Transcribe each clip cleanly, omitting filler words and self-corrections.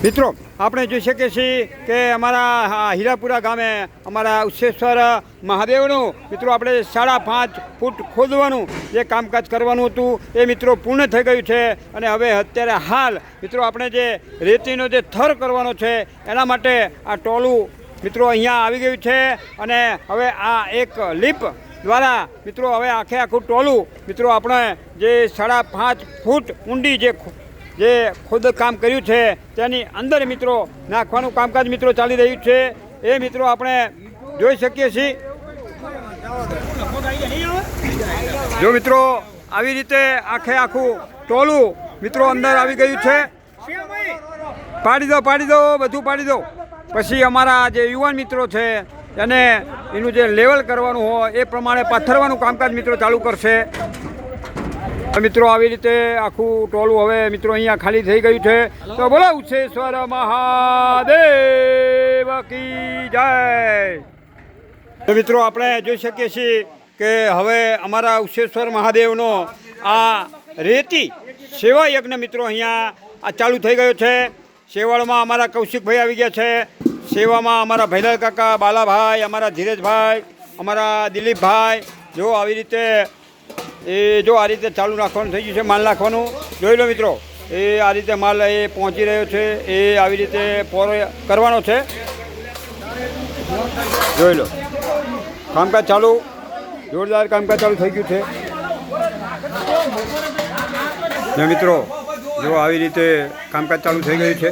મિત્રો આપણે જોઈ શકીએ છીએ કે અમારા હીરાપુરા ગામે અમારા ઉચ્છેશ્વર મહાદેવનું મિત્રો આપણે 5.5 ફૂટ ખોદવાનું જે કામકાજ કરવાનું હતું એ મિત્રો પૂર્ણ થઈ ગયું છે અને હવે અત્યારે હાલ મિત્રો આપણે જે રેતીનો જે થર કરવાનો છે એના માટે આ ટોલું મિત્રો અહીંયા આવી ગયું છે અને હવે આ એક લીપ દ્વારા મિત્રો હવે આખું ટોલું મિત્રો આપણે જે 5.5 ફૂટ ઊંડી જે ખુદ કામ કર્યું છે તેની અંદર મિત્રો નાખવાનું કામકાજ મિત્રો ચાલી રહ્યું છે એ મિત્રો આપણે જોઈ શકીએ છીએ। જો મિત્રો આવી રીતે આખું ટોલું મિત્રો અંદર આવી ગયું છે। પાડી દો બધું પાડી દો। પછી અમારા જે યુવાન મિત્રો છે એને એનું જે લેવલ કરવાનું હોય એ પ્રમાણે પાથરવાનું કામકાજ મિત્રો ચાલુ કરશે। મિત્રો આવી રીતે આખું ટોલું હવે મિત્રો અહીંયા ખાલી થઈ ગયું છે। તો બોલો ઉચ્છેશ્વર મહાદેવ કી જય। તો મિત્રો આપણે જોઈ શકીએ છીએ કે હવે અમારા ઉચ્છેશ્વર મહાદેવનો આ રેતી સેવા યજ્ઞ મિત્રો અહીંયા આ ચાલુ થઈ ગયો છે। સેવાળમાં અમારા કૌશિકભાઈ આવી ગયા છે, સેવામાં અમારા ભૈલાલ કાકા, બાલાભાઈ, અમારા ધીરજભાઈ, અમારા દિલીપભાઈ। જો આવી રીતે જો આ રીતે ચાલુ રાખવાનું થઈ ગયું છે, માલ નાખવાનું જોઈ લો મિત્રો। એ આ રીતે માલ એ પહોંચી રહ્યો છે, એ આવી રીતે પોરો કરવાનો છે, જોઈ લો। કામકાજ ચાલુ, જોરદાર કામકાજ ચાલુ થઈ ગયું છે। જો મિત્રો જો આવી રીતે કામકાજ ચાલુ થઈ ગયું છે।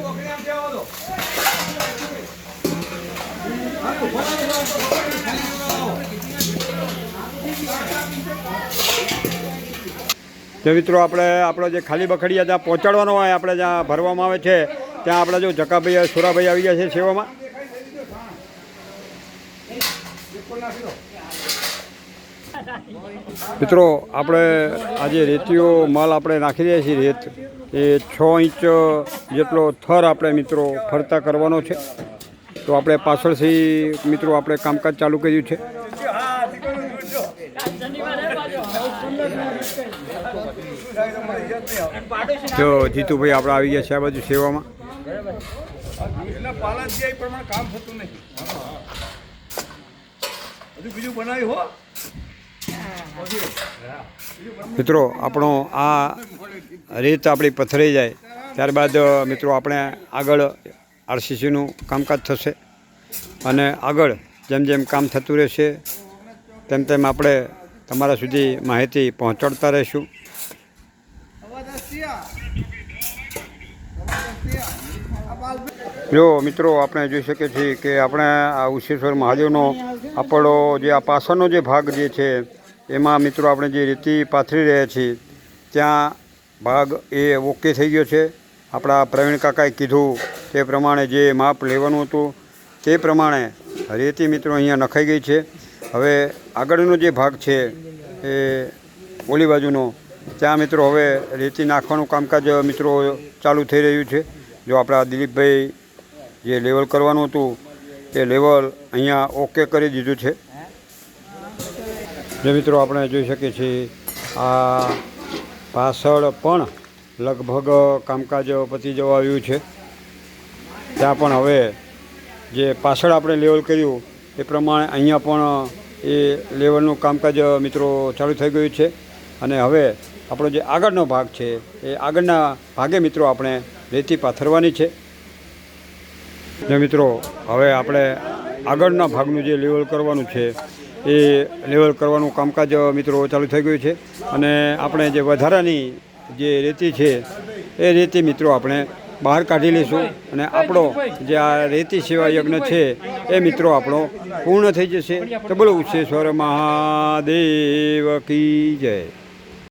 જો મિત્રો આપણે આપણો જે ખાલી બખડિયા જ્યાં પહોંચાડવાનો હોય, આપણે જ્યાં ભરવામાં આવે છે ત્યાં આપણે જો જકાભાઈ, સુરાભાઈ આવી ગયા છે સેવામાં। મિત્રો આપણે આજે રેતીઓ માલ આપણે નાખી રહ્યા છીએ, રેત એ 6 ઇંચ જેટલો થર આપણે મિત્રો ફરતા કરવાનો છે। તો આપણે પાછળથી મિત્રો આપણે કામકાજ ચાલુ કર્યું છે। જો જીતુભાઈ આપણે આવી ગયા છે આ બાજુ સેવામાં। મિત્રો આપણો આ રેત આપણી પથરાઈ જાય ત્યારબાદ મિત્રો આપણે આગળ આરસીસીનું કામકાજ થશે અને આગળ જેમ જેમ કામ થતું રહેશે તેમ તેમ આપણે તમારા સુધી માહિતી પહોંચાડતા રહીશું। જો મિત્રો આપણે જોઈ શકીએ છીએ કે આપણે આ ઉચ્છેશ્વર મહાદેવનો આપણો જે આ પાછળનો જે ભાગ જે છે એમાં મિત્રો આપણે જે રેતી પાથરી રહ્યા છીએ ત્યાં ભાગ એ ઓકે થઈ ગયો છે। આપણા પ્રવીણ કાકાએ કીધું તે પ્રમાણે જે માપ લેવાનું હતું તે પ્રમાણે રેતી મિત્રો અહીંયા નખાઈ ગઈ છે। હવે આગળનો જે ભાગ છે એ ઓલી બાજુનો ત્યાં મિત્રો હવે રેતી નાખવાનું કામકાજ મિત્રો ચાલુ થઈ રહ્યું છે। જો આપણા દિલીપભાઈ જે લેવલ કરવાનું હતું એ લેવલ અહીંયા ઓકે કરી દીધું છે। જે મિત્રો આપણે જોઈ શકીએ છીએ આ પાછળ પણ લગભગ કામકાજ પતી જવા આવ્યું છે। ત્યાં પણ હવે જે પાછળ આપણે લેવલ કર્યું એ પ્રમાણે અહીંયા પણ એ લેવલનું કામકાજ મિત્રો ચાલુ થઈ ગયું છે અને હવે આપણો જે આગળનો ભાગ છે એ આગળના ભાગે મિત્રો આપણે રેતી પાથરવાની છે। જે મિત્રો હવે આપણે આગળના ભાગનું જે લેવલ કરવાનું છે એ લેવલ કરવાનું કામકાજ મિત્રો ચાલુ થઈ ગયું છે અને આપણે જે વધારાની જે રેતી છે એ રેતી મિત્રો આપણે બહાર કાઢી લઈશું અને આપણો જે આ રેતી સેવા યજ્ઞ છે એ મિત્રો આપણો પૂર્ણ થઈ જશે। તો બોલો ઉચ્છેશ્વર મહાદેવ કી જય।